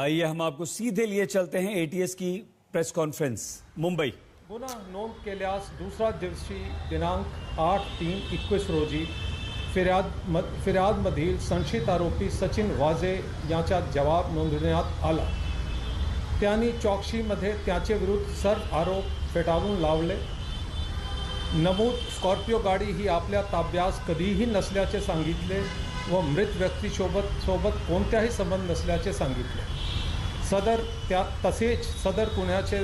आइए हम आपको सीधे लिए चलते हैं एटीएस की प्रेस कॉन्फ्रेंस मुंबई। गुन्हा नोंद केल्यास दुसरा दिवशी दिनांक 8/3/21 रोजी फिर्यादमधील संशयित आरोपी सचिन वाझे यांचा जबाब नोंदवण्यात आला। त्यांनी चौकशीमध्ये त्याचे विरुद्ध सर्व आरोप फेटाळून लावले। नमूद स्कॉर्पिओ गाडी ही आपल्या ताब्यात कधीही नसल्याचे सांगितले व मृत व्यक्तीसोबत कोणत्याही संबंध नसल्याचे सांगितले। तसेच सदर गुन्ह्याचे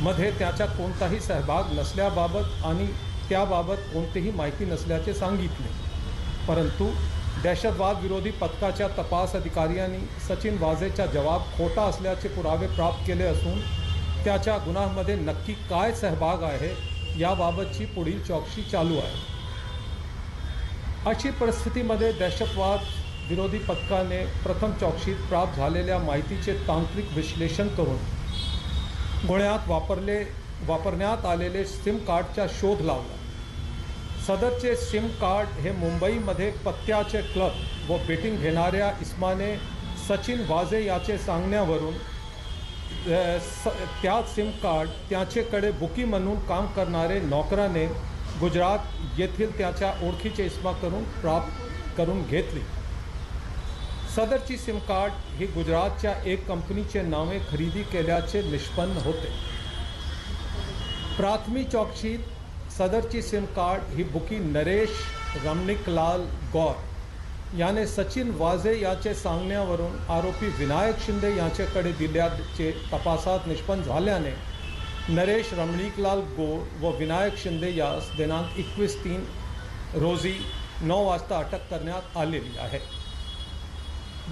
मध्ये त्याचा कोणताही सहभाग नसल्याबाबत आणि त्याबाबत कोणतीही माहिती नसल्याचे सांगितले। परंतु दहशतवाद विरोधी पथकाच्या तपास अधिकाऱ्यांनी सचिन वाझेचा जबाब खोटा असल्याचे पुरावे प्राप्त केले असून त्याच्या गुन्ह्यामध्ये नक्की काय सहभाग आहे याबाबतची पुढील चौकशी चालू आहे। अशी परिस्थितीमध्ये दहशतवाद विरोधी पथकाने प्रथम चौकशीत प्राप्त झालेल्या माहितीचे तांत्रिक विश्लेषण करून गुन्ह्यात वापरण्यात आलेले सिम कार्डचा शोध लावला। सदरचे सिम कार्ड हे मुंबईमध्ये पत्त्याचे क्लब व बेटिंग घेणाऱ्या इस्माने सचिन वाझे याचे सांगण्यावरून त्या सिम कार्ड त्याचेकडे बुकी म्हणून काम करणारे नोकराने गुजरात येथील त्याच्या ओळखीचे इस्माकडून प्राप्त करून घेतली। सदरची सिम कार्ड ही गुजरातच्या एक कंपनीचे नावे खरेदी केल्याचे निष्पन्न होते। प्राथमिक चौकशीत सदरची सिम कार्ड ही बुकी नरेश रमणिकलाल गौर याने सचिन वाझे याचे सांगण्यावरून आरोपी विनायक शिंदे यांच्याकडे दिल्याचे तपासात निष्पन्न झाल्याने नरेश रमणिकलाल गौर व विनायक शिंदे यास दिनांक 21/3 रोजी 9 वाजता अटक करण्यात आलेली आहे।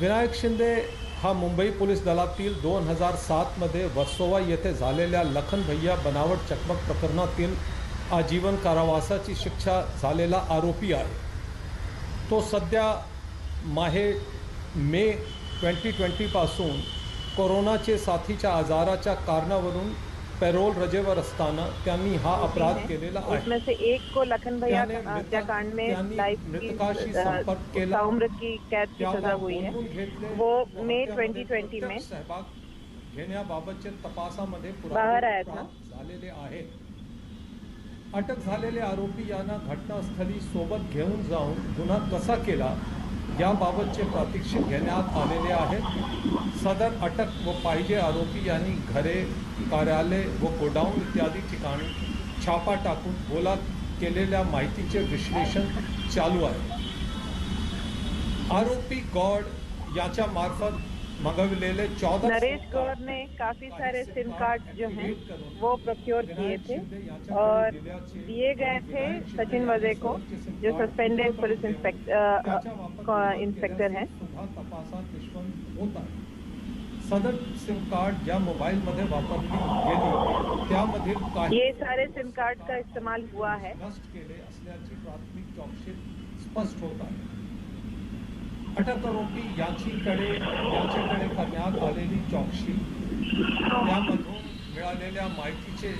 विनायक शिंदे हा मुंबई पोलीस दलातील 2007 मध्ये वर्सोवा येथे झालेल्या लखन भैया बनावट चकमक प्रकरणातील आजीवन कारावासाची शिक्षा झालेला आरोपी आहे। तो सध्या मे 2020 पासून कोरोनाचे साथीच्या आजाराच्या कारणावरून पैरोल रजेवर असताना त्यांनी हा अपराध केलेला आहे। उसमें से एक को लखन भैया हत्याकांड में लाइफ की उम्र की कैद की सजा हुई है। वो मई 2020 में सहभाग घेण्याबाबतचे तपासामध्ये बाहेर आया था। झालेले आहे। अटक झालेले आरोपी यांना घटनास्थळी सोबत घेऊन जाऊन गुन्हा कसा केला याबाबतचे प्रात्यक्षिक घेण्यात आलेले आहेत। सदर अटक व पाहिजे आरोपी यांनी घरे, कार्यालय व गोडाऊन इत्यादी ठिकाणी छापा टाकून गोळा केलेल्या माहितीचे विश्लेषण चालू आहे। आरोपी गौड याच्या मार्फत मंगवलेले 14 नरेश गौर ने काफी सारे सिम कार्ड जो हैं वो प्रोक्योर किए थे और दिए गए थे सचिन वाझे को, जो सस्पेंडेड पुलिस इंस्पेक्टर हैं। सदर सिम कार्ड ज्या मोबाइल मध्ये वापरली गेली त्यामधील काही ये सारे सिम कार्ड का इस्तेमाल हुआ है नष्ट केले असल्याची प्राथमिक चौकशीत स्पष्ट होत आहे। अटक आरोपी यांच्याकडे करण्यात आलेली चौकशी त्यामधून मिळालेल्या माहितीचे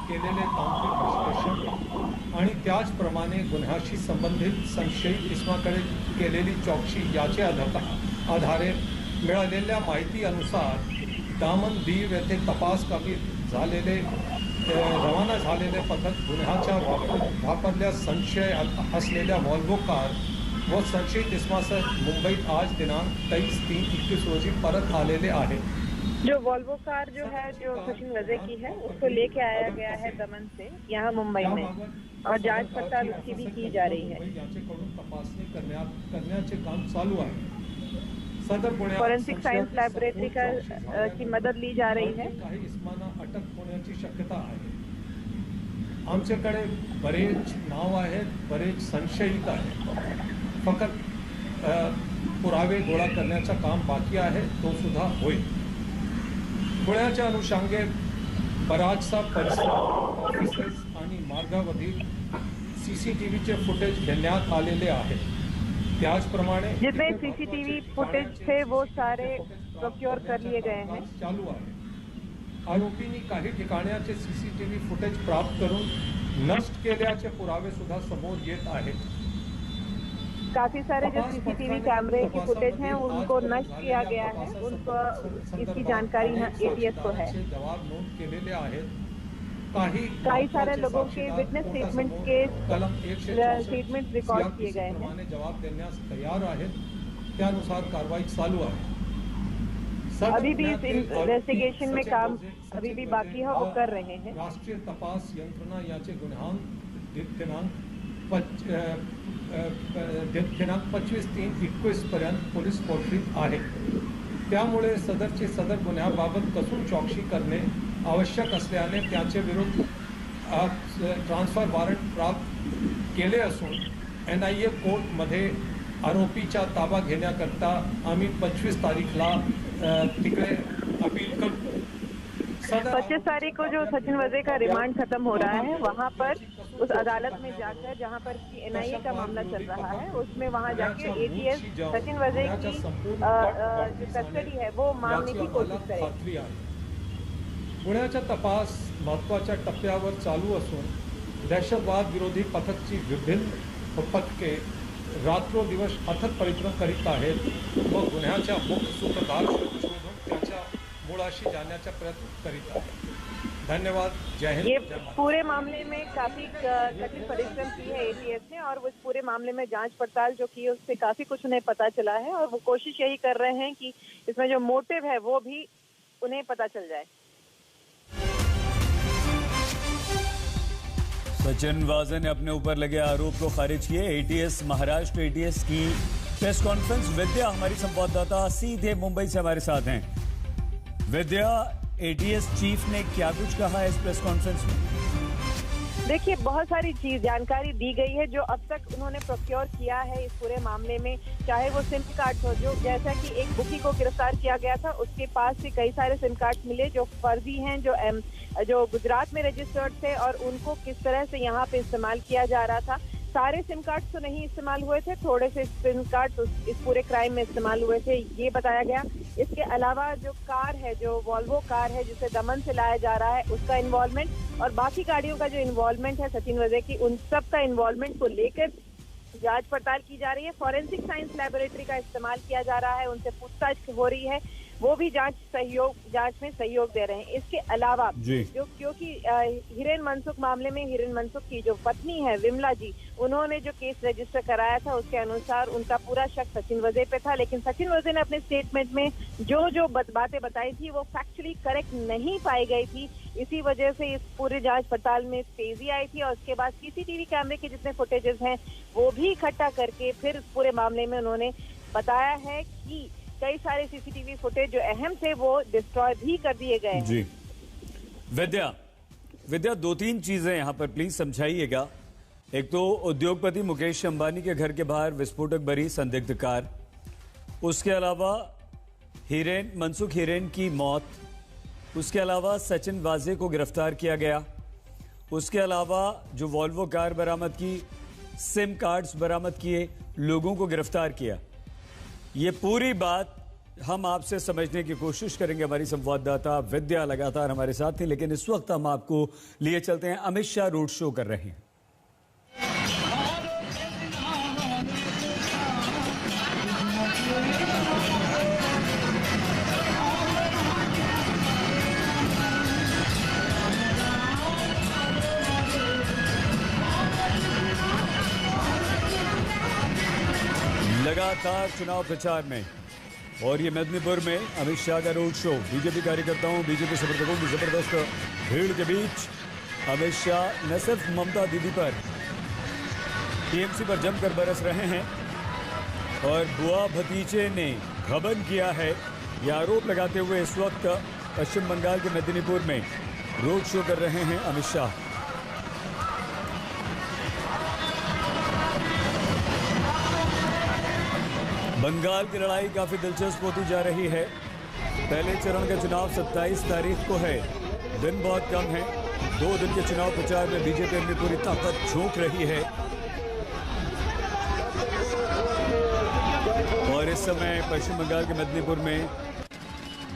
केलेले तांत्रिक विश्लेषण आणि त्याचप्रमाणे गुन्ह्याशी संबंधित संशयित इस्माकडे केलेली चौकशी याच्या आधारे मिळालेल्या माहिती अनुसार दामन दीव येथे तपास कमी झालेले रवाना झालेले पथक गुन्ह्याच्या वापरल्या संशय असलेल्या वॉल्वो कार व संशयित इस्मासह मुंबईत आज दिनांक 23/3/21 रोजी परत आलेले आहे। जो वॉल्वो कार जो है जो सचिन वाझे की है उसको लेके आया गया है दमन से यहाँ मुंबई में और जांच पड़ताल उसकी भी की जा रही है। यांच्याकडून तपासणी करण्याचे काम चालू आहे। सदर गुन्ह्यात फॉरेंसिक साइंस लॅबोरेटरी की मदद ली जा रही है। काही इस्मांना अटक होण्याची शक्यता आहे। आमच्याकडे बरेच नाव आहेत, बरेच संशयित आहेत। फक्त पुरावे गोळा करण्याचं काम बाकी आहे, तो सुद्धा होईल। गुन्ह्याच्या अनुषंगे बराचसा परिसर, ऑफिसेस आणि मार्गावरील सीसीटीव्हीचे फुटेज घेण्यात आलेले आहे। त्याचप्रमाणे जितने सीसीटीवी फुटेज थे वो सारे प्रोक्योर कर लिए गए हैं। चालू आहे। आरोपींनी काही ठिकाणाचे सीसीटीव्ही फुटेज प्राप्त करून नष्ट केल्याचे पुरावे सुद्धा समोर येत आहेत। काफी सारे जो सीसीटीवी कैमरे के फुटेज हैं उनको नष्ट किया गया है, उनको इसकी जानकारी एटीएस को है। जवाब नोंद केलेले आहेत। कई सारे लोगों के विटनेस स्टेटमेंट के स्टेटमेंट रिकॉर्ड किए गए हैं। जवाब देण्यास तयार आहेत, त्यानुसार कारवाई चालू आहे। अभी भी इस इन्वेस्टिगेशन में काम अभी भी बाकी है, वो कर रहे हैं। राष्ट्रीय तपास यंत्रणा याचे दिनांक 25/3/21 पर्यंत पोलीस कोठडीत आहे। त्यामुळे सदर गुन्ह्याबाबत कसून चौकशी करणे आवश्यक असल्याने त्याचे विरुद्ध ट्रान्सफर वॉरंट प्राप्त केले असून NIA कोर्टमध्ये आरोपीचा ताबा घेण्याकरता आम्ही 25 तारीखला तिकडे अपील करू। 25 तारीख को जो सचिन वजे का रिमांड खत्म हो रहा है, वहां पर उस अदालत में जाकर जहां पर NIA का मामला चल रहा है, उसमें वहां जाके ATS सचिन वजे की जो कस्टडी है वो मांगने की कोशिश करेगी। गुन्ह्याचा तपास महत्त्वाच्या टप्प्यावर चालू असून दहशतवाद विरोधी पथकची विभिन्न पथके रात्रोदिवस अथक परिश्रम करीत आहेत व गुन्ह्याच्या मुख्य सूत्रधार शोधून त्याच्या मूळाशी जाण्याचा प्रयत्न करीत आहेत। धन्यवाद। जय हिंद। ये पूरे मामले में काफी कठिन परिश्रम की है ATS ने, और उस पूरे मामले में जांच पड़ताल जो की है उससे काफी कुछ उन्हें पता चला है, और वो कोशिश यही कर रहे हैं कि इसमें जो मोटिव है वो भी उन्हें पता चल जाए। सचिन वाजे ने अपने ऊपर लगे आरोप को खारिज किए। ATS महाराष्ट्र ATS की प्रेस कॉन्फ्रेंस। विद्या हमारी संवाददाता सीधे मुंबई से हमारे साथ हैं। विद्या, ATS चीफ ने क्या कुछ कहा है इस प्रेस कॉन्फ्रेंस में? देखिए, बहुत सारी चीज जानकारी दी गई है जो अब तक उन्होंने प्रोक्योर किया है इस पूरे मामले में, चाहे वो सिम कार्ड हो, जो जैसा कि एक बुकी को गिरफ्तार किया गया था, उसके पास से कई सारे सिम कार्ड मिले जो फर्जी हैं, जो गुजरात में रजिस्टर्ड थे, और उनको किस तरह से यहाँ पे इस्तेमाल किया जा रहा था। सारे सिम कार्ड तो नहीं इस्तेमाल हुए थे, थोड़े से सिम कार्ड इस पूरे क्राइम में इस्तेमाल हुए थे, ये बताया गया। इसके अलावा जो कार है, जो वॉल्वो कार है जिसे दमन से लाया जा रहा है, उसका इन्वॉल्वमेंट और बाकी गाड़ियों का जो इन्वॉल्वमेंट है सचिन वजे की, उन सब का इन्वॉल्वमेंट को लेकर जांच पड़ताल की जा रही है। फॉरेंसिक साइंस लैबोरेटरी का इस्तेमाल किया जा रहा है, उनसे पूछताछ हो रही है, वो भी जांच में सहयोग दे रहे हैं। इसके अलावा जो क्योंकि हिरेन मनसुख मामले में हिरेन मनसुख की जो पत्नी है विमला जी, उन्होंने जो केस रजिस्टर कराया था उसके अनुसार उनका पूरा शक सचिन वजे पे था, लेकिन सचिन वजे ने अपने स्टेटमेंट में जो बातें बताई थी वो फैक्चुअली करेक्ट नहीं पाई गई थी। इसी वजह से इस पूरी जांच पड़ताल में तेजी आई थी, और उसके बाद CCTV कैमरे के जितने फुटेजेस हैं वो भी इकट्ठा करके फिर पूरे मामले में उन्होंने बताया है कि कई सारे CCTV फुटेज जो अहम थे वो डिस्ट्रॉय भी कर दिए गए। जी विद्या, 2-3 चीजें यहां पर प्लीज समझाइएगा। एक तो उद्योगपति मुकेश अंबानी के घर के बाहर विस्फोटक भरी संदिग्ध कार, उसके अलावा मनसुख हिरेन की मौत, उसके अलावा सचिन वाजे को गिरफ्तार किया गया, उसके अलावा जो वॉल्वो कार बरामद की, सिम कार्ड्स बरामद किए, लोगों को गिरफ्तार किया। ये पूरी बात हम आपसे समझने की कोशिश करेंगे। हमारी संवाददाता विद्या लगातार हमारे साथ थी, लेकिन इस वक्त हम आपको लिए चलते हैं। अमित शाह रोड शो कर रहे हैं। लगातार चुनाव प्रचार में, और ये मेदिनीपुर में अमित शाह का रोड शो। बीजेपी कार्यकर्ताओं, बीजेपी समर्थकों की जबरदस्त भीड़ के बीच अमित शाह न सिर्फ ममता दीदी पर, TMC पर जमकर बरस रहे हैं, और बुआ भतीजे ने गबन किया है, यह आरोप लगाते हुए इस वक्त पश्चिम बंगाल के मेदिनीपुर में रोड शो कर रहे हैं अमित शाह। बंगाल की लड़ाई काफी दिलचस्प होती जा रही है। पहले चरण का चुनाव 27 तारीख को है, दिन बहुत कम है। 2 दिन के चुनाव प्रचार में बीजेपी अपनी पूरी ताकत झोंक रही है, और इस समय पश्चिम बंगाल के मेदिनीपुर में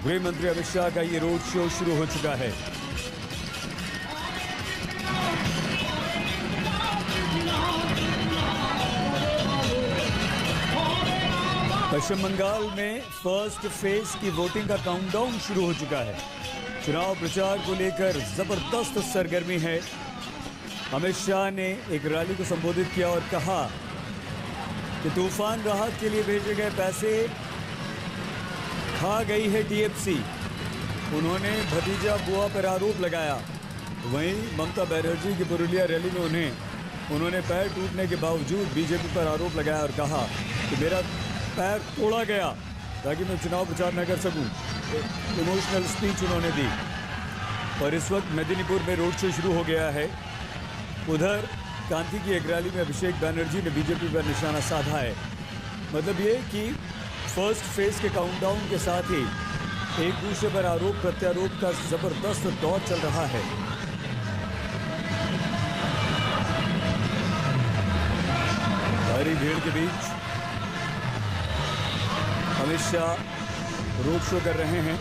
गृह मंत्री अमित शाह का ये रोड शो शुरू हो चुका है। पश्चिम बंगाल में फर्स्ट फेज की वोटिंग का काउंटडाउन शुरू हो चुका है। चुनाव प्रचार को लेकर जबरदस्त सरगर्मी है। अमित शाह ने एक रैली को संबोधित किया और कहा कि तूफान राहत के लिए भेजे गए पैसे खा गई है टीएमसी। उन्होंने भतीजा बुआ पर आरोप लगाया। वहीं ममता बनर्जी की पुरुलिया रैली में उन्होंने पैर टूटने के बावजूद बीजेपी पर आरोप लगाया और कहा कि मेरा पैर तोड़ा गया ताकि मैं चुनाव प्रचार न कर सकूं। इमोशनल स्पीच उन्होंने दी। और इस वक्त मेदिनीपुर में रोड शो शुरू हो गया है। उधर कांति की एक रैली में अभिषेक बनर्जी ने बीजेपी पर निशाना साधा है। मतलब ये कि फर्स्ट फेज के काउंटडाउन के साथ ही एक दूसरे पर आरोप प्रत्यारोप का जबरदस्त दौर चल रहा है। भारी भीड़ के बीच अमित शाह रोड शो कर रहे हैं।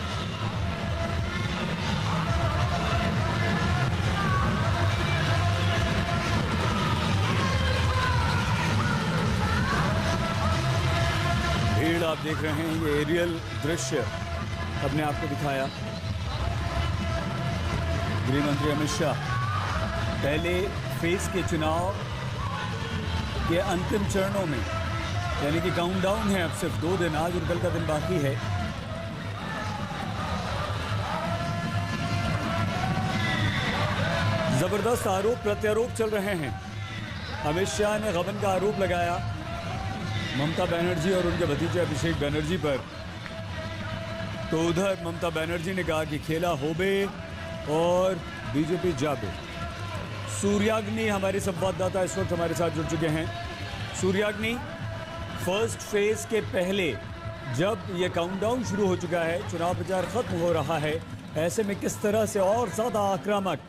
भीड़ आप देख रहे हैं। ये एरियल दृश्य अपने आप को दिखाया। गृह मंत्री अमित शाह पहले फेज के चुनाव के अंतिम चरणों में, यानी कि काउंटडाउन है, अब सिर्फ 2 दिन, आज और कल का दिन बाकी है। जबरदस्त आरोप प्रत्यारोप चल रहे हैं। अमित शाह ने गबन का आरोप लगाया ममता बनर्जी और उनके भतीजे अभिषेक बनर्जी पर। तो उधर ममता बनर्जी ने कहा कि खेला होबे और बीजेपी जाबे। सूर्याग्नि हमारे संवाददाता इस वक्त हमारे साथ जुड़ चुके हैं। सूर्याग्नि, फर्स्ट फेज के पहले जब ये काउंटडाउन शुरू हो चुका है, चुनाव प्रचार खत्म हो रहा है, ऐसे में किस तरह से और ज्यादा आक्रामक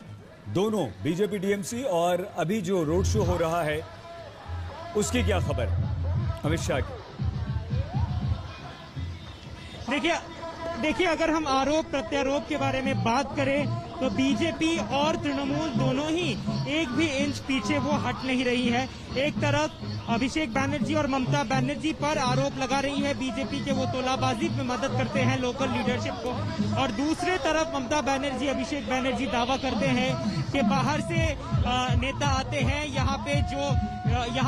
दोनों बीजेपी टीएमसी और अभी जो रोड शो हो रहा है उसकी क्या खबर अमित शाह की? देखिए अगर हम आरोप प्रत्यारोप के बारे में बात करें तो बीजेपी और तृणमूल दोनों ही एक भी इंच पीछे वो हट नहीं रही है। एक तरफ अभिषेक बनर्जी और ममता बनर्जी पर आरोप लगा रही है बीजेपी के वो तोलाबाजी में मदद करते हैं लोकल लीडरशिप को, और दूसरे तरफ ममता बनर्जी अभिषेक बनर्जी दावा करते हैं कि बाहर से नेता आते हैं, यहाँ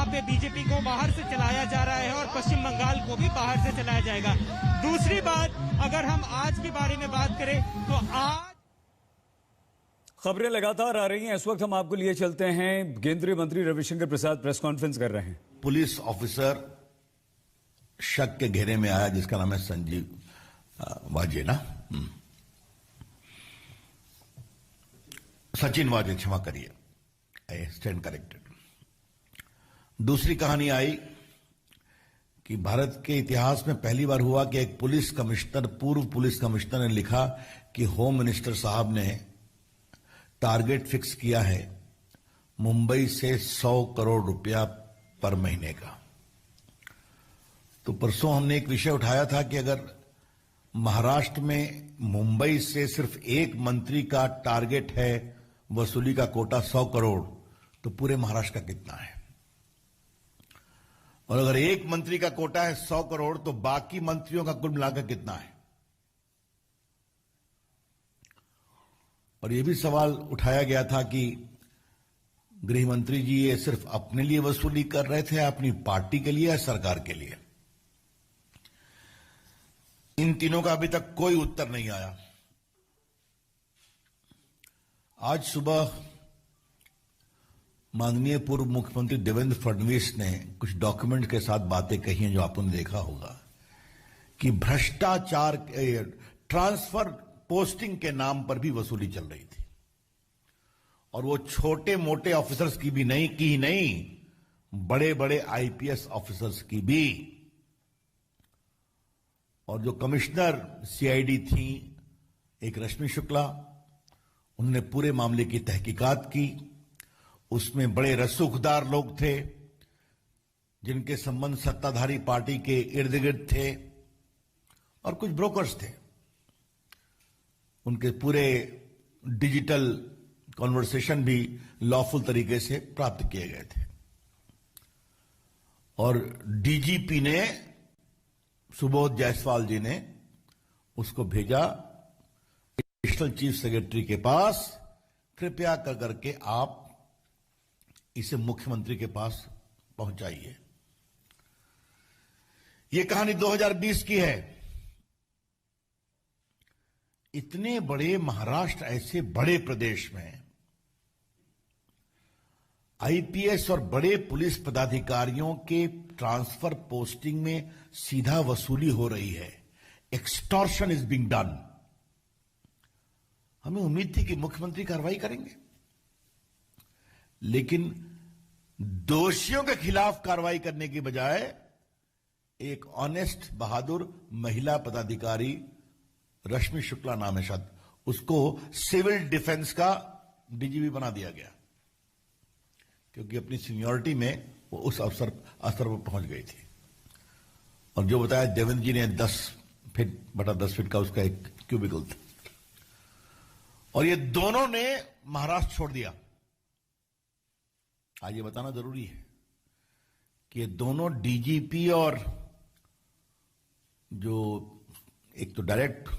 पे बीजेपी को बाहर से चलाया जा रहा है और पश्चिम बंगाल को भी बाहर से चलाया जाएगा। दूसरी बात, अगर हम आज के बारे में बात करें तो आज खबरें लगातार आ रही हैं। इस वक्त हम आपको लिए चलते हैं। केंद्रीय मंत्री रविशंकर प्रसाद प्रेस कॉन्फ्रेंस कर रहे हैं। पुलिस ऑफिसर शक के घेरे में आया जिसका नाम है संजीव वाजे ना, सचिन वाजे, क्षमा करिए, आई स्टैंड करेक्टेड। दूसरी कहानी आई कि भारत के इतिहास में पहली बार हुआ कि एक पुलिस कमिश्नर, पूर्व पुलिस कमिश्नर ने लिखा कि होम मिनिस्टर साहब ने टारगेट फिक्स किया है मुंबई से 100 करोड़ रुपया पर महीने का। तो परसों हमने एक विषय उठाया था कि अगर महाराष्ट्र में मुंबई से सिर्फ एक मंत्री का टारगेट है वसूली का कोटा 100 करोड़, तो पूरे महाराष्ट्र का कितना है? और अगर एक मंत्री का कोटा है 100 करोड़ तो बाकी मंत्रियों का कुल मिलाकर कितना है? और यह भी सवाल उठाया गया था कि गृह मंत्री जी ये सिर्फ अपने लिए वसूली कर रहे थे, अपनी पार्टी के लिए या सरकार के लिए? इन तीनों का अभी तक कोई उत्तर नहीं आया। आज सुबह माननीय पूर्व मुख्यमंत्री देवेंद्र फडणवीस ने कुछ डॉक्यूमेंट के साथ बातें कही हैं जो आपने देखा होगा कि भ्रष्टाचार, ट्रांसफर पोस्टिंग के नाम पर भी वसूली चल रही थी, और वो छोटे मोटे ऑफिसर्स की भी नहीं, बड़े बड़े आईपीएस ऑफिसर्स की भी। और जो कमिश्नर सीआईडी थी एक रश्मि शुक्ला, उन्होंने पूरे मामले की तहकीकात की। उसमें बड़े रसूखदार लोग थे जिनके संबंध सत्ताधारी पार्टी के इर्द गिर्द थे और कुछ ब्रोकर्स थे। उनके पूरे डिजिटल कॉन्वर्सेशन भी लॉफुल तरीके से प्राप्त किए गए थे। और डीजीपी ने सुबोध जायसवाल जी ने उसको भेजा एडिशनल चीफ सेक्रेटरी के पास, कृपया कर करके आप इसे मुख्यमंत्री के पास पहुंचाइए। यह कहानी 2020 की है। इतने बड़े महाराष्ट्र, ऐसे बड़े प्रदेश में आईपीएस और बड़े पुलिस पदाधिकारियों के ट्रांसफर पोस्टिंग में सीधा वसूली हो रही है। Extortion is being done. हमें उम्मीद थी कि मुख्यमंत्री कार्रवाई करेंगे, लेकिन दोषियों के खिलाफ कार्रवाई करने की बजाय एक ऑनेस्ट, बहादुर महिला पदाधिकारी, रश्मि शुक्ला नाम है शायद, उसको सिविल डिफेंस का डीजीपी बना दिया गया, क्योंकि अपनी सीनियरिटी में वो उस अवसर पर पहुंच गई थी। और जो बताया देवेंद्र जी ने 10 फीट बटा 10 फीट का उसका एक क्यूबिकल था, और ये दोनों ने महाराष्ट्र छोड़ दिया। आज ये बताना जरूरी है कि ये दोनों डीजीपी और जो एक तो डायरेक्ट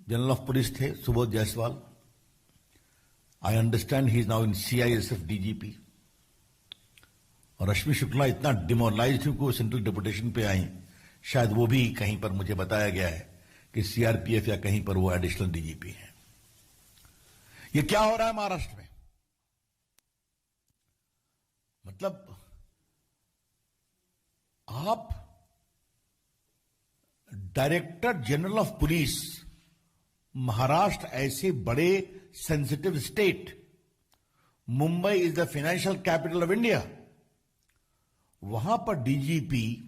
जनरल ऑफ पुलिस थे Subodh Jaiswal, I understand he is now in CISF DGP, और रश्मि शुक्ला इतना डिमोरलाइज्ड हुई कि वो सेंट्रल डेपुटेशन पे आई, शायद वो भी कहीं पर मुझे बताया गया है कि सीआरपीएफ या कहीं पर वो एडिशनल डीजीपी है। ये क्या हो रहा है महाराष्ट्र में? मतलब आप director general of police, Maharashtra ऐसे बड़े sensitive state, Mumbai is the financial capital of India, वहां पर डीजीपी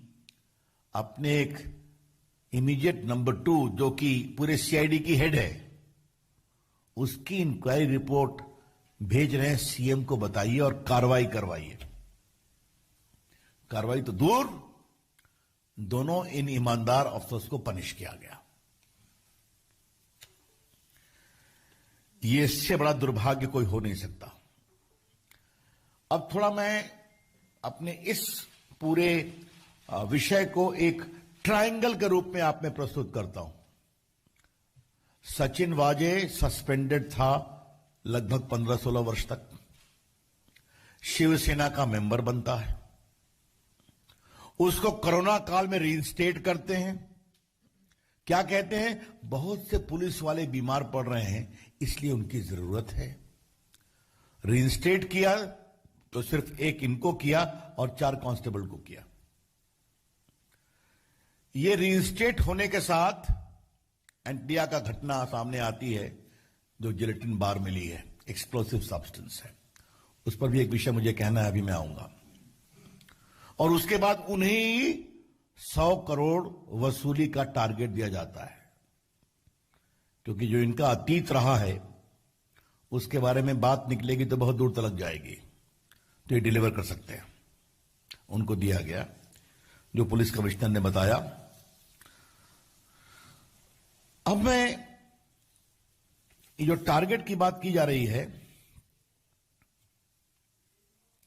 अपने एक इमीडिएट नंबर 2 जो कि पूरे सीआईडी की हेड है, उसकी इंक्वायरी रिपोर्ट भेज रहे हैं सीएम को, बताइए और कार्रवाई करवाइए। कार्रवाई तो दूर, दोनों इन ईमानदार अफसर्स को पनिश किया गया। ये इससे बड़ा दुर्भाग्य कोई हो नहीं सकता। अब थोड़ा मैं अपने इस पूरे विषय को एक ट्रायंगल के रूप में आप में प्रस्तुत करता हूं। सचिन वाजे सस्पेंडेड था लगभग 15-16 वर्ष तक, शिवसेना का मेंबर बनता है, उसको कोरोना काल में रीइंस्टेट करते हैं। क्या कहते हैं? बहुत से पुलिस वाले बीमार पड़ रहे हैं, इसलिए उनकी जरूरत है। रीइंस्टेट किया तो सिर्फ एक इनको किया और 4 कांस्टेबल को किया। ये रीइंस्टेट होने के साथ एंटिया का घटना सामने आती है, जो जिलेटिन बार मिली है, एक्सप्लोसिव सब्सटेंस है। उस पर भी एक विषय मुझे कहना है, अभी मैं आऊंगा। और उसके बाद उन्हें 100 करोड़ वसूली का टारगेट दिया जाता है, क्योंकि जो इनका अतीत रहा है उसके बारे में बात निकलेगी तो बहुत दूर तक जाएगी, तो ये डिलीवर कर सकते हैं। उनको दिया गया, जो पुलिस कमिश्नर ने बताया। अब मैं ये जो टारगेट की बात की जा रही है,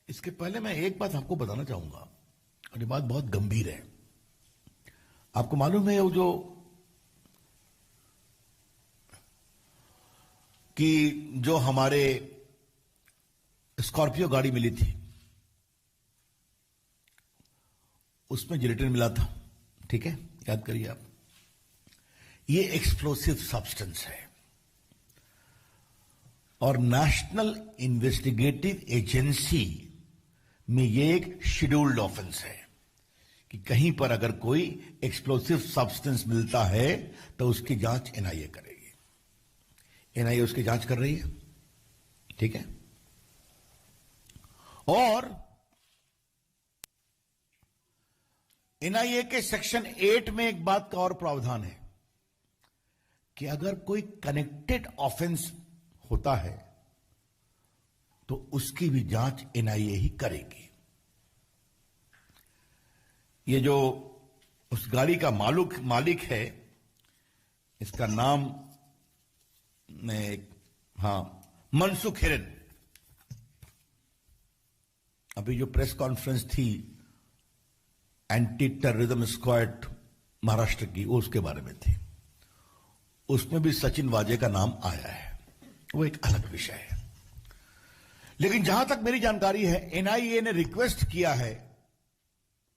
इसके पहले मैं एक बात आपको बताना चाहूंगा, और ये बात बहुत गंभीर है। आपको मालूम है वो जो कि जो हमारे स्कॉर्पियो गाड़ी मिली थी उसमें जिलेटिन मिला था, ठीक है, याद करिए आप। ये एक्सप्लोसिव सब्सटेंस है और नेशनल इन्वेस्टिगेटिव एजेंसी में ये एक शेड्यूल्ड ऑफेंस है कि कहीं पर अगर कोई एक्सप्लोसिव सब्सटेंस मिलता है तो उसकी जांच एनआईए करेगी। एनआईए उसकी जांच कर रही है, ठीक है। और एनआईए के सेक्शन 8 में एक बात का और प्रावधान है कि अगर कोई कनेक्टेड ऑफेंस होता है तो उसकी भी जांच एनआईए ही करेगी। ये जो उस गाड़ी का मालिक है, इसका नाम मनसुख हिरेन। अभी जो प्रेस कॉन्फ्रेंस थी एंटी टेररिज्म स्क्वाड महाराष्ट्र की, वो उसके बारे में थी। उसमें भी सचिन वाजे का नाम आया है, वो एक अलग विषय है। लेकिन जहां तक मेरी जानकारी है, एनआईए ने रिक्वेस्ट किया है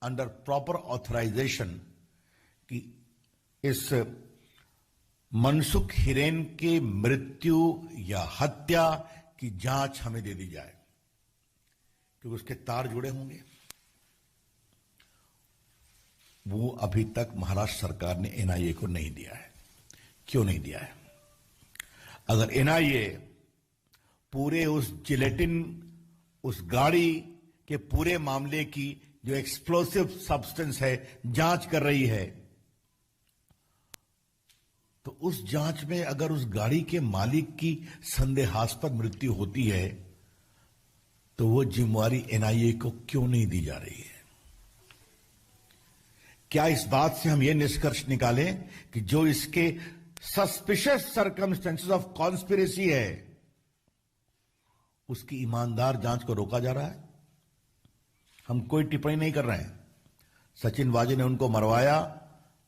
अंडर प्रॉपर ऑथराइजेशन कि इस मनसुख हिरेन की मृत्यु या हत्या की जांच हमें दे दी जाए, क्योंकि उसके तार जुड़े होंगे। वो अभी तक महाराष्ट्र सरकार ने एनआईए को नहीं दिया है। क्यों नहीं दिया है? अगर एनआईए पूरे उस जिलेटिन, उस गाड़ी के पूरे मामले की जो एक्सप्लोसिव सब्सटेंस है जांच कर रही है, तो उस जांच में अगर उस गाड़ी के मालिक की संदेहास्पद मृत्यु होती है, तो वो जिम्मेवारी एनआईए को क्यों नहीं दी जा रही है? क्या इस बात से हम ये निष्कर्ष निकालें कि जो इसके सस्पिशियस सर्कमस्टेंसेस ऑफ कॉन्स्पिरेसी है, उसकी ईमानदार जांच को रोका जा रहा है? हम कोई टिप्पणी नहीं कर रहे हैं। सचिन वाजे ने उनको मरवाया,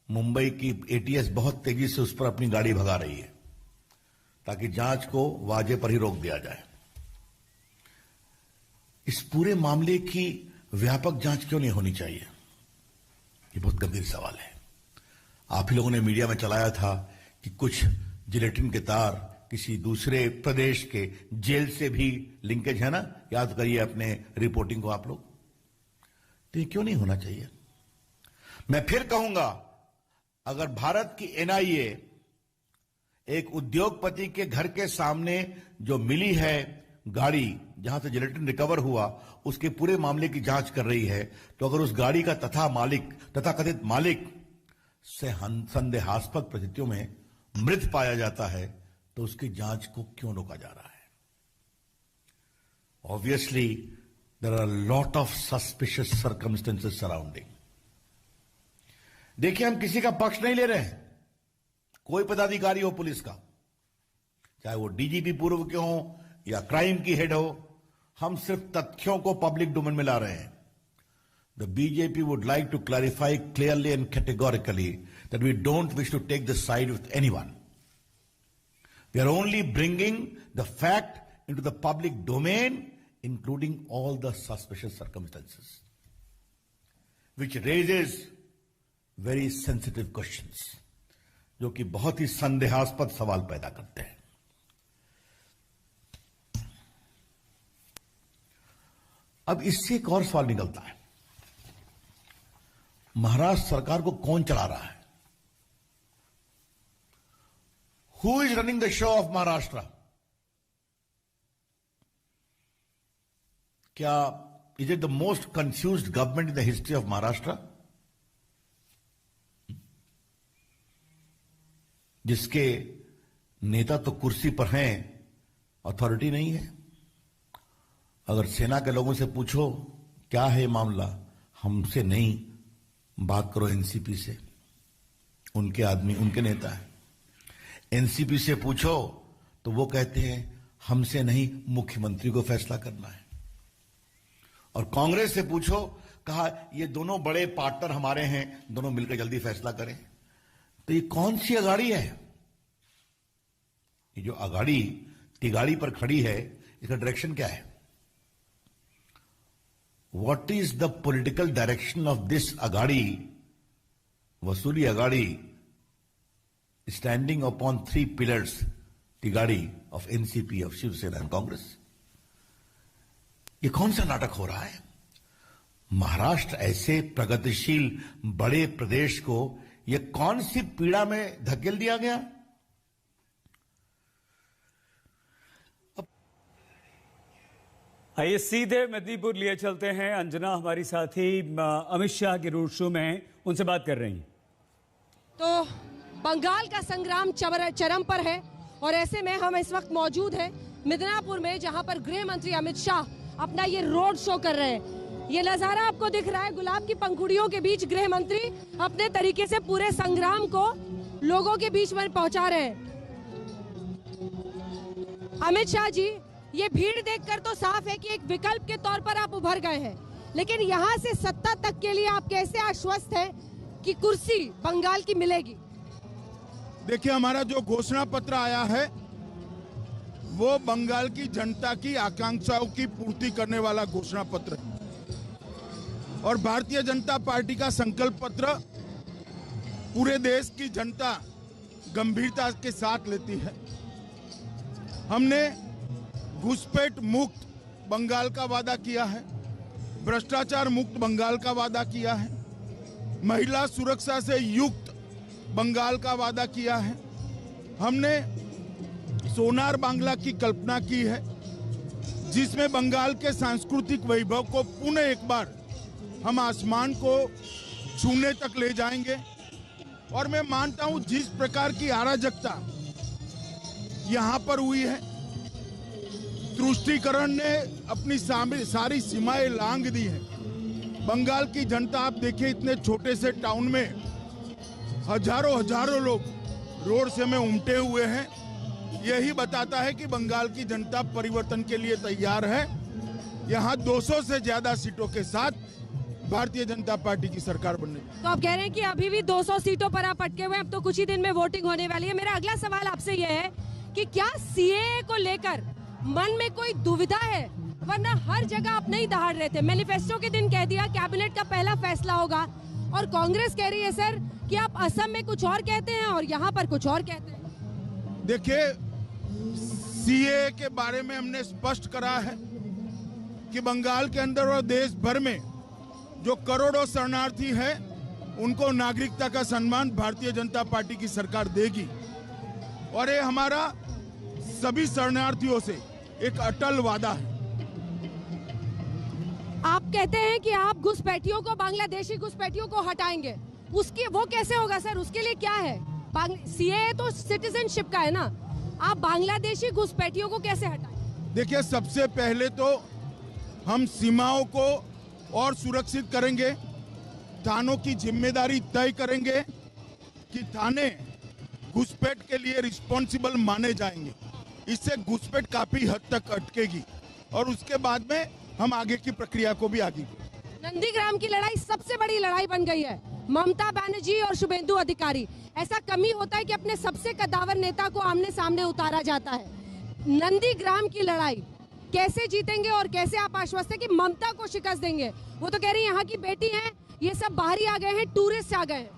मुंबई की एटीएस बहुत तेजी से उस पर अपनी गाड़ी भगा रही है ताकि जांच को वाजे पर ही रोक दिया जाए। इस पूरे मामले की व्यापक जांच क्यों नहीं होनी चाहिए? ये बहुत गंभीर सवाल है। आप ही लोगों ने मीडिया में चलाया था कि कुछ जिलेटिन के तार किसी दूसरे प्रदेश के जेल से भी लिंकेज है ना, याद करिए अपने रिपोर्टिंग को आप लोग। तो ये क्यों नहीं होना चाहिए? मैं फिर कहूंगा, अगर भारत की एनआईए एक उद्योगपति के घर के सामने जो मिली है गाड़ी जहां से जिलेटिन रिकवर हुआ, उसके पूरे मामले की जांच कर रही है, तो अगर उस गाड़ी का तथाकथित मालिक से संदेहास्पद परिस्थितियों में मृत पाया जाता है, तो उसकी जांच को क्यों रोका जा रहा है? Obviously there are lot of suspicious circumstances surrounding. देखिए, हम किसी का पक्ष नहीं ले रहे हैं। कोई पदाधिकारी हो पुलिस का, चाहे वो डीजीपी पूर्व के हो या क्राइम की हेड हो, हम सिर्फ तथ्यों को पब्लिक डोमेन में ला रहे हैं। The BJP would like to clarify clearly and categorically that we don't wish to take the side with anyone. We are only bringing the fact into the public domain, including all the suspicious circumstances, which raises very sensitive questions, जो कि बहुत ही संदेहास्पद सवाल पैदा करते हैं। अब इससे एक और सवाल निकलता है, महाराष्ट्र सरकार को कौन चला रहा है? Who is running the show of Maharashtra? क्या is it the most confused government in the history of Maharashtra? जिसके नेता तो कुर्सी पर हैं, अथॉरिटी नहीं है। अगर सेना के लोगों से पूछो क्या है मामला, हमसे नहीं, बात करो एनसीपी से, उनके आदमी, उनके नेता है। एनसीपी से पूछो तो वो कहते हैं हमसे नहीं, मुख्यमंत्री को फैसला करना है। और कांग्रेस से पूछो, कहा ये दोनों बड़े पार्टनर हमारे हैं, दोनों मिलकर जल्दी फैसला करें। तो ये कौन सी अगाड़ी है? ये जो अगाड़ी तिगाड़ी पर खड़ी है, इसका डायरेक्शन क्या है? What is the political direction of this Agadi, Vasuli Agadi, standing upon three pillars, Tigadi of NCP, of Shiv Sena and Congress? ये कौन सा नाटक हो रहा है? महाराष्ट्र ऐसे प्रगतिशील बड़े प्रदेश को ये कौन सी पीड़ा में धकेल दिया गया? आइए सीधे मेदिनीपुर लिए चलते हैं। अंजना हमारी साथी अमित शाह के रोड शो में हैं, उनसे बात कर रही हैं। तो बंगाल का संग्राम चरम पर है और ऐसे में हम इस वक्त मौजूद हैं मिदनापुर में, जहां पर गृह मंत्री अमित शाह अपना ये रोड शो कर रहे हैं। ये नजारा आपको दिख रहा है, गुलाब की पंखुड़ियों के बीच गृह मंत्री अपने तरीके से पूरे संग्राम को लोगों के बीच में पहुंचा रहे हैं। अमित शाह जी, ये भीड़ देखकर तो साफ है कि एक विकल्प के तौर पर आप उभर गए हैं, लेकिन यहाँ से सत्ता तक के लिए आप कैसे आश्वस्त हैं कि कुर्सी बंगाल की मिलेगी? देखिए, हमारा जो घोषणा पत्र आया है वो बंगाल की जनता की आकांक्षाओं की पूर्ति करने वाला घोषणा पत्र है और भारतीय जनता पार्टी का संकल्प पत्र पूरे देश की जनता गंभीरता के साथ लेती है। हमने घुसपैठ मुक्त बंगाल का वादा किया है, भ्रष्टाचार मुक्त बंगाल का वादा किया है, महिला सुरक्षा से युक्त बंगाल का वादा किया है। हमने सोनार बांग्ला की कल्पना की है जिसमें बंगाल के सांस्कृतिक वैभव को पुनः एक बार हम आसमान को छूने तक ले जाएंगे। और मैं मानता हूं जिस प्रकार की अराजकता यहां पर हुई है, तुष्टीकरण ने अपनी सारी सीमाएं लांघ दी है। बंगाल की जनता, आप देखिए, इतने छोटे से टाउन में हजारों लोग रोड से में उमटे हुए हैं। यही बताता है कि बंगाल की जनता परिवर्तन के लिए तैयार है। यहां 200 से ज्यादा सीटों के साथ भारतीय जनता पार्टी की सरकार बनने। तो आप कह रहे हैं कि अभी भी 200 सीटों पर आप अटके हुए हैं, अब तो कुछ ही दिन में वोटिंग होने वाली है। मेरा अगला सवाल आपसे यह है कि क्या सीएए को लेकर मन में कोई दुविधा है? वरना हर जगह आप नहीं दहाड़ रहे थे। मैनिफेस्टो के दिन कह दिया कैबिनेट का पहला फैसला होगा, और कांग्रेस कह रही है सर कि आप असम में कुछ और कहते हैं और यहाँ पर कुछ और कहते हैं। देखिए, सीएए के बारे में हमने स्पष्ट करा है कि बंगाल के अंदर और देश भर में जो करोड़ों शरणार्थी हैं उनको नागरिकता का सम्मान भारतीय जनता पार्टी की सरकार देगी। और ये हमारा सभी शरणार्थियों से एक अटल वादा है। आप कहते हैं कि आप घुसपैठियों को, बांग्लादेशी घुसपैठियों को हटाएंगे, उसकी वो कैसे होगा सर? उसके लिए क्या है? सीएए तो सिटीजनशिप का है ना, आप बांग्लादेशी घुसपैठियों को कैसे हटाएंगे? देखिए, सबसे पहले तो हम सीमाओं को और सुरक्षित करेंगे, थानों की जिम्मेदारी तय करेंगे कि थाने घुसपैठ के लिए रिस्पॉन्सिबल माने जाएंगे। इससे घुसपैठ काफी हद तक अटकेगी और उसके बाद में हम आगे की प्रक्रिया को भी आगे। नंदीग्राम की लड़ाई सबसे बड़ी लड़ाई बन गई है। ममता बनर्जी और शुभेंदु अधिकारी, ऐसा कमी होता है कि अपने सबसे कद्दावर नेता को आमने सामने उतारा जाता है। नंदीग्राम की लड़ाई कैसे जीतेंगे और कैसे आप आश्वस्त हैं कि ममता को शिकस्त देंगे? वो तो कह रही है यहाँ की बेटी हैं, ये सब बाहरी आ गए हैं, टूरिस्ट आ गए हैं।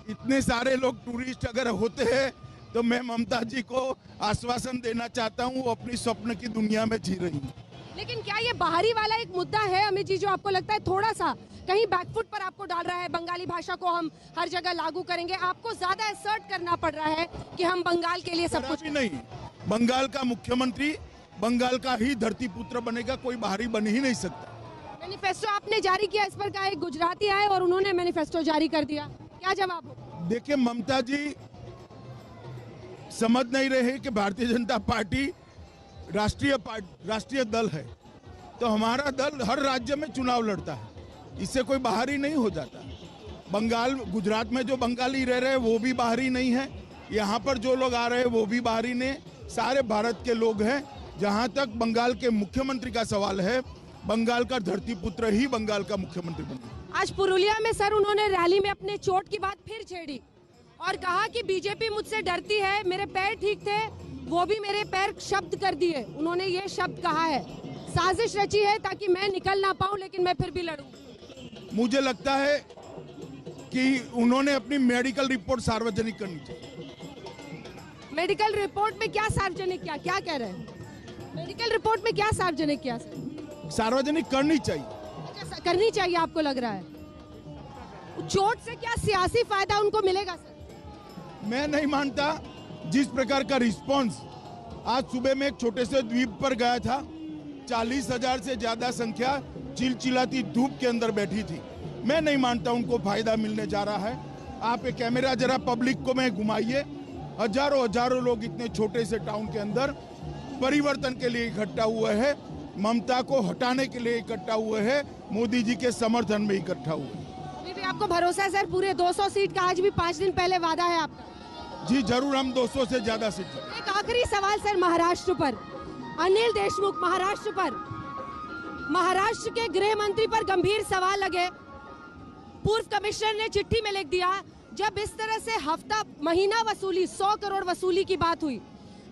इतने सारे लोग टूरिस्ट अगर होते हैं तो मैं ममता जी को आश्वासन देना चाहता हूँ, वो अपनी स्वप्न की दुनिया में जी रही है। लेकिन क्या ये बाहरी वाला एक मुद्दा है अमित जी, जो आपको लगता है थोड़ा सा कहीं बैकफुट पर आपको डाल रहा है? बंगाली भाषा को हम हर जगह लागू करेंगे, आपको ज्यादा असर्ट करना पड़ रहा है कि हम बंगाल के लिए सब कुछ नहीं। बंगाल का मुख्यमंत्री बंगाल का ही धरती पुत्र बनेगा, कोई बाहरी बन ही नहीं सकता। मैनिफेस्टो आपने जारी किया, इस पर का एक गुजराती आए और उन्होंने मैनिफेस्टो जारी कर दिया, क्या जवाब हो? देखिए, ममता जी समझ नहीं रहे कि भारतीय जनता पार्टी राष्ट्रीय दल है, तो हमारा दल हर राज्य में चुनाव लड़ता है, इससे कोई बाहरी नहीं हो जाता। बंगाल, गुजरात में जो बंगाली रह रहे हैं वो भी बाहरी नहीं है, यहाँ पर जो लोग आ रहे हैं वो भी बाहरी नहीं, सारे भारत के लोग हैं। जहाँ तक बंगाल के मुख्यमंत्री का सवाल है, बंगाल का धरती पुत्र ही बंगाल का मुख्यमंत्री बने। आज पुरुलिया में सर उन्होंने रैली में अपने चोट की बात फिर छेड़ी और कहा कि बीजेपी मुझसे डरती है, मेरे पैर ठीक थे, वो भी मेरे पैर शब्द कर दिए। उन्होंने ये शब्द कहा है, साजिश रची है ताकि मैं निकल ना पाऊं, लेकिन मैं फिर भी लड़ूं। मुझे लगता है कि उन्होंने अपनी मेडिकल रिपोर्ट सार्वजनिक करनी चाहिए। मेडिकल रिपोर्ट में क्या सार्वजनिक किया? क्या कह रहे हैं? मेडिकल रिपोर्ट में क्या सार्वजनिक किया? सार्वजनिक करनी चाहिए। करनी चाहिए आपको लग रहा है? चोट से क्या सियासी फायदा उनको मिलेगा सर? मैं नहीं मानता। जिस प्रकार का रिस्पांस आज सुबह में एक छोटे से द्वीप पर गया था, 40,000 से ज्यादा संख्या चिलचिलाती धूप के अंदर बैठी थी, मैं नहीं मानता उनको फायदा मिलने जा रहा है। आप एक कैमरा जरा पब्लिक को में घुमाइए, हजारों लोग इतने छोटे से टाउन के अंदर परिवर्तन के लिए इकट्ठा हुए हैं, ममता को हटाने के लिए इकट्ठा हुए हैं, मोदी जी के समर्थन में इकट्ठा हुए। अभी भी आपको भरोसा है सर पूरे 200 सीट का? आज भी 5 दिन पहले वादा है आपका? जी जरूर, हम 200 से ज्यादा सीट। एक आखिरी सवाल सर, महाराष्ट्र पर अनिल देशमुख, महाराष्ट्र के गृह मंत्री पर गंभीर सवाल लगे पूर्व कमिश्नर ने चिट्ठी में लिख दिया, जब इस तरह से हफ्ता महीना वसूली 100 करोड़ वसूली की बात हुई,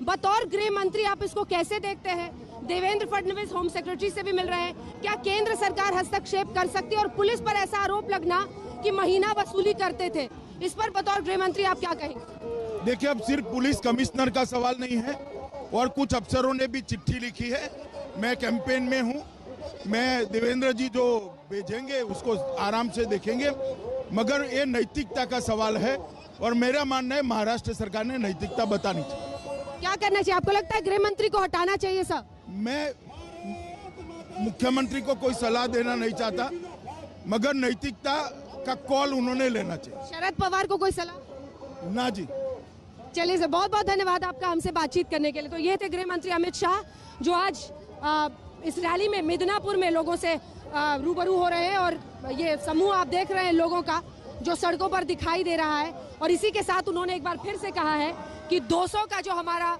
बतौर गृह मंत्री आप इसको कैसे देखते हैं? देवेंद्र फडणवीस होम सेक्रेटरी से भी मिल रहे हैं, क्या केंद्र सरकार हस्तक्षेप कर सकती है? और पुलिस पर ऐसा आरोप लगना कि महीना वसूली करते थे, इस पर बतौर गृह मंत्री आप क्या कहेंगे? देखिए, अब सिर्फ पुलिस कमिश्नर का सवाल नहीं है और कुछ अफसरों ने भी चिट्ठी लिखी है। मैं कैंपेन में हूं, मैं देवेंद्र जी जो भेजेंगे उसको आराम से देखेंगे, मगर ये नैतिकता का सवाल है और मेरा मानना है महाराष्ट्र सरकार ने नैतिकता बतानी चाहिए। क्या करना चाहिए? आपको लगता है गृह मंत्री को हटाना चाहिए सर? मैं मुख्यमंत्री को कोई सलाह देना नहीं चाहता, मगर नैतिकता का कॉल उन्होंने लेना चाहिए। शरद पवार को कोई सलाह? ना जी। चलिए सर, बहुत बहुत धन्यवाद आपका हमसे बातचीत करने के लिए। तो ये थे गृह मंत्री अमित शाह, जो आज इस रैली में मिदनापुर में लोगों से रूबरू हो रहे हैं। और ये समूह आप देख रहे हैं लोगों का, जो सड़कों पर दिखाई दे रहा है। और इसी के साथ उन्होंने एक बार फिर से कहा है कि 200 का जो हमारा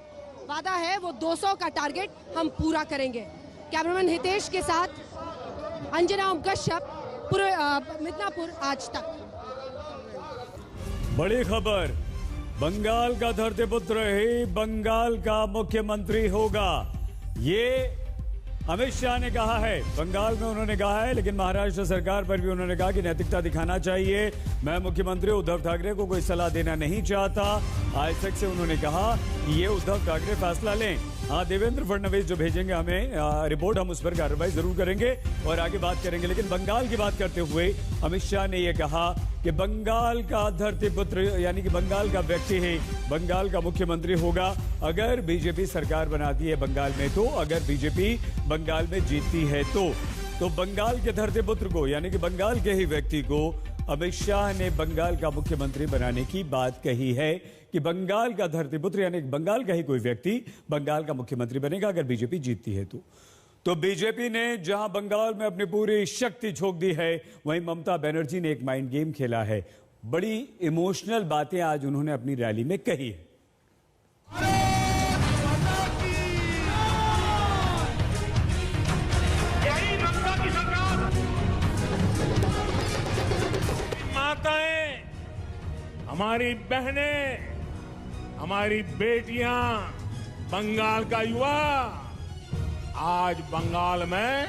वादा है, वो 200 का टारगेट हम पूरा करेंगे। कैमरामैन हितेश के साथ अंजना ओम कश्यप, मिदनापुर आज तक। बड़ी खबर, बंगाल का धरतीपुत्र ही बंगाल का मुख्यमंत्री होगा, ये अमित शाह ने कहा है। बंगाल में उन्होंने कहा है, लेकिन महाराष्ट्र सरकार पर भी उन्होंने कहा कि नैतिकता दिखाना चाहिए। मैं मुख्यमंत्री उद्धव ठाकरे को कोई सलाह देना नहीं चाहता। आज तक से उन्होंने कहा कि ये उद्धव ठाकरे फैसला लें। हाँ, देवेंद्र फडणवीस जो भेजेंगे हमें रिपोर्ट, हम उस पर कार्रवाई जरूर करेंगे और आगे बात करेंगे। लेकिन बंगाल की बात करते हुए अमित शाह ने यह कहा कि बंगाल का धरतीपुत्र यानी कि बंगाल का व्यक्ति ही बंगाल का मुख्यमंत्री होगा, अगर बीजेपी सरकार बनाती है बंगाल में तो, अगर बीजेपी बंगाल में जीतती है तो बंगाल के धरतीपुत्र को यानी कि बंगाल के ही व्यक्ति को अमित शाह ने बंगाल का मुख्यमंत्री बनाने की बात कही है कि बंगाल का धरतीपुत्र यानी बंगाल का ही कोई व्यक्ति बंगाल का मुख्यमंत्री बनेगा अगर बीजेपी जीतती है तो बीजेपी ने जहां बंगाल में अपनी पूरी शक्ति झोंक दी है, वहीं ममता बनर्जी ने एक माइंड गेम खेला है। बड़ी इमोशनल बातें आज उन्होंने अपनी रैली में कही है। माताएं, हमारी बहनें, हमारी बेटियां, बंगाल का युवा आज बंगाल में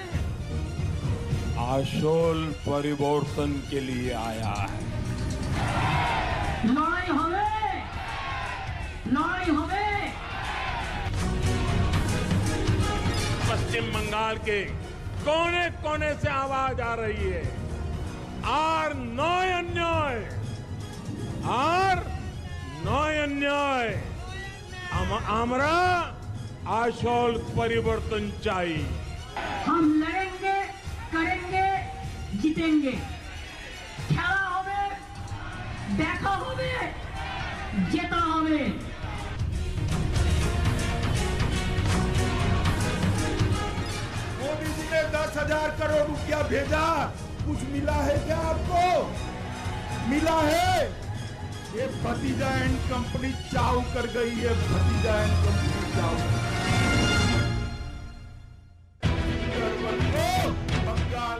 आशोल परिवर्तन के लिए आया है। लड़ाई हमें पश्चिम बंगाल के कोने कोने से आवाज आ रही है, आर नय अन्याय, आर नय अन्याय, আমরা আসল পরিবর্তন চাই। हम लड़ेंगे, करेंगे, जीतेंगे। खेला होवे, देखा होवे, जेता होवे। मोदी जी ने 10,000 करोड़ रुपया भेजा, कुछ मिला है क्या आपको? मिला है? ये भतीजा एंड कंपनी चाव कर गई है, भतीजा एंड कंपनी चाव।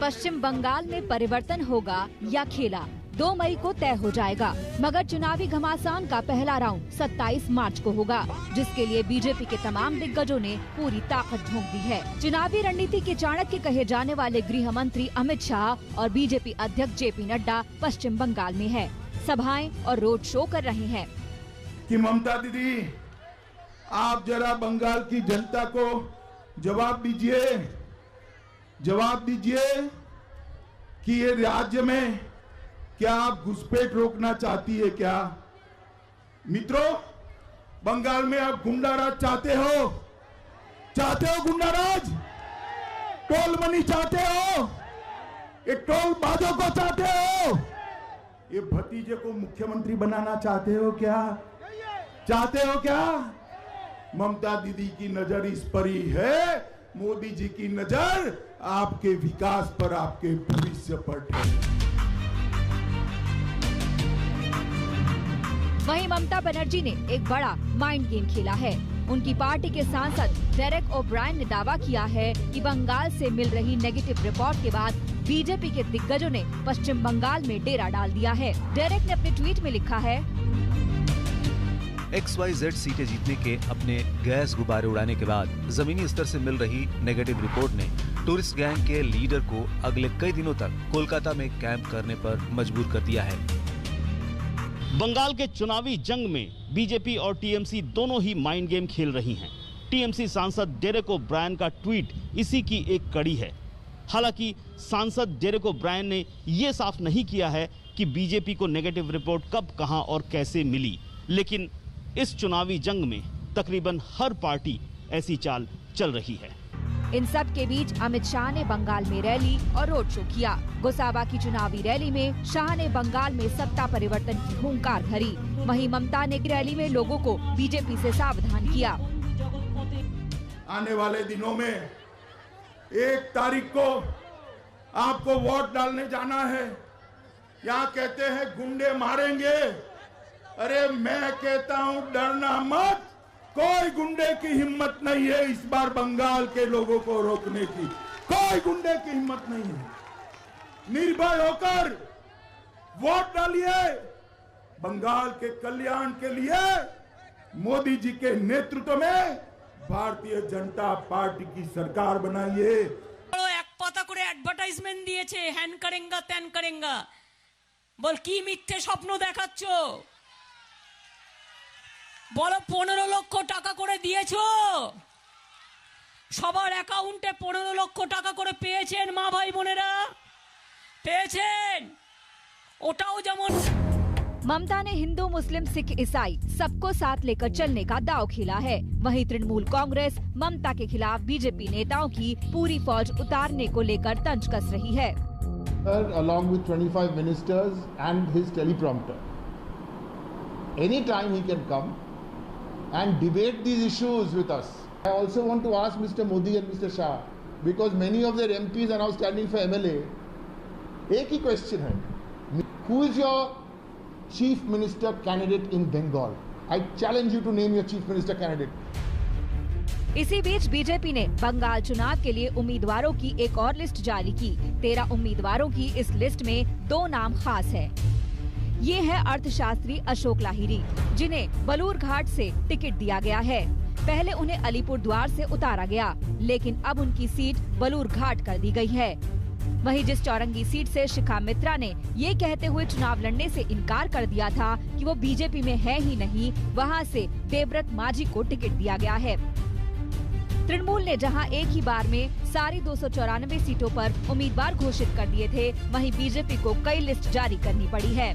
पश्चिम बंगाल में परिवर्तन होगा या खेला 2 मई को तय हो जाएगा, मगर चुनावी घमासान का पहला राउंड 27 मार्च को होगा, जिसके लिए बीजेपी के तमाम दिग्गजों ने पूरी ताकत झोंक दी है। चुनावी रणनीति के चाणक्य कहे जाने वाले गृह मंत्री अमित शाह और बीजेपी अध्यक्ष जेपी नड्डा पश्चिम बंगाल में है, सभाएं और रोड शो कर रहे हैं। कि ममता दीदी, आप जरा बंगाल की जनता को जवाब दीजिए कि ये राज्य में क्या आप घुसपैठ रोकना चाहती है क्या? मित्रों, बंगाल में आप गुंडाराज चाहते हो गुंडाराज? टोल मनी चाहते हो? ये टोल बाजों को चाहते हो? ये भतीजे को मुख्यमंत्री बनाना चाहते हो क्या? ममता दीदी की नजर इस पर ही है, मोदी जी की नजर आपके विकास पर, आपके भविष्य पर। वहीं ममता बनर्जी ने एक बड़ा माइंड गेम खेला है। उनकी पार्टी के सांसद डेरेक ओब्रायन ने दावा किया है कि बंगाल से मिल रही नेगेटिव रिपोर्ट के बाद बीजेपी के दिग्गजों ने पश्चिम बंगाल में डेरा डाल दिया है। डेरेक ने अपने ट्वीट में लिखा है, XYZ सीटें जीतने के अपने गैस गुब्बारे उड़ाने के बाद जमीनी स्तर से मिल रही नेगेटिव रिपोर्ट ने टूरिस्ट गैंग के लीडर को अगले कई दिनों तक कोलकाता में कैंप करने पर मजबूर कर दिया है। बंगाल के चुनावी जंग में बीजेपी और टीएमसी दोनों ही माइंड गेम खेल रही हैं। टीएमसी सांसद डेरेक ओब्रायन का ट्वीट इसी की एक कड़ी है। हालांकि सांसद डेरेक ओब्रायन ने यह साफ नहीं किया है कि बीजेपी को नेगेटिव रिपोर्ट कब, कहां और कैसे मिली, लेकिन इस चुनावी जंग में तकरीबन हर पार्टी ऐसी चाल चल रही है। इन सब के बीच अमित शाह ने बंगाल में रैली और रोड शो किया। गोसाबा की चुनावी रैली में शाह ने बंगाल में सत्ता परिवर्तन की हुंकार भरी। वहीं ममता ने रैली में लोगों को बीजेपी से सावधान किया। आने वाले दिनों में 1 तारीख को आपको वोट डालने जाना है। यहाँ कहते हैं गुंडे मारेंगे, अरे मैं कहता हूँ डरना मत, कोई गुंडे की हिम्मत नहीं है इस बार बंगाल के लोगों को रोकने की, कोई गुंडे की हिम्मत नहीं है। निर्भय होकर वोट डालिए, बंगाल के कल्याण के लिए मोदी जी के नेतृत्व में भारतीय जनता पार्टी की सरकार बनाइए। एक पाता करे एडभार्टाइजमेंट दिएছে হ্যান करेंगा ত্যান करेंगा, বল কি মিথ্যে স্বপ্ন দেখাচ্ছো? বলো 15 লক্ষ টাকা করে দিয়েছো, সবার অ্যাকাউন্টে 15 লক্ষ টাকা করে পেয়েছেন মা ভাই বোনেরা, পেয়েছেন? ওটাও যেমন ममता ने हिंदू, मुस्लिम, सिख, ईसाई सबको साथ लेकर चलने का दांव खेला है। वहीं तृणमूल कांग्रेस ममता के खिलाफ बीजेपी नेताओं की पूरी फौज उतारने को लेकर तंज कस रही है। Along with 25 ministers and his teleprompter, anytime he can come and debate these issues with us. I also want to ask Mr. Modi and Mr. Shah, because many of their MPs are now standing for MLA. एक ही question है, who is your Chief Minister candidate in Bengal? I challenge you to name your Chief Minister candidate. इसी बीच BJP ने बंगाल चुनाव के लिए उम्मीदवारों की एक और लिस्ट जारी की। 13 उम्मीदवारों की इस लिस्ट में 2 नाम खास है। ये है अर्थशास्त्री अशोक लाहिरी, जिन्हें बलूर घाट से टिकट दिया गया है। पहले उन्हें अलीपुर द्वार से उतारा गया, लेकिन अब उनकी सीट बलूर घाट कर दी गई है। वहीं जिस चौरंगी सीट से शिखा मित्रा ने ये कहते हुए चुनाव लड़ने से इनकार कर दिया था कि वो बीजेपी में है ही नहीं, वहां से देवव्रत माझी को टिकट दिया गया है। तृणमूल ने जहां एक ही बार में सारी 294 सीटों पर उम्मीदवार घोषित कर दिए थे, वहीं बीजेपी को कई लिस्ट जारी करनी पड़ी है।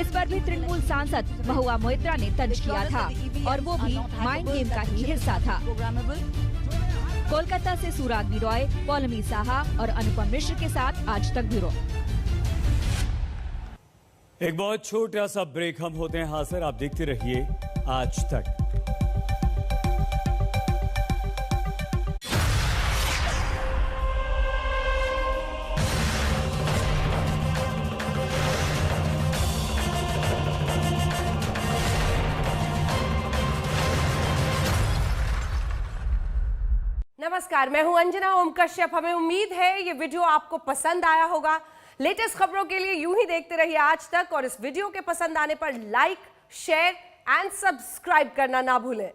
इस पर भी तृणमूल सांसद महुआ मोइत्रा ने तंज किया था, और वो भी माइंड गेम का ही हिस्सा था। कोलकाता से सुरागनी रॉय, पौलमी साहा और अनुपम मिश्र के साथ आज तक ब्यूरो। एक बहुत छोटा सा ब्रेक, हम होते हैं हाजिर, आप देखते रहिए आज तक। नमस्कार, मैं हूं अंजना ओम कश्यप। हमें उम्मीद है ये वीडियो आपको पसंद आया होगा। लेटेस्ट खबरों के लिए यूं ही देखते रहिए आज तक, और इस वीडियो के पसंद आने पर लाइक, शेयर एंड सब्सक्राइब करना ना भूलें।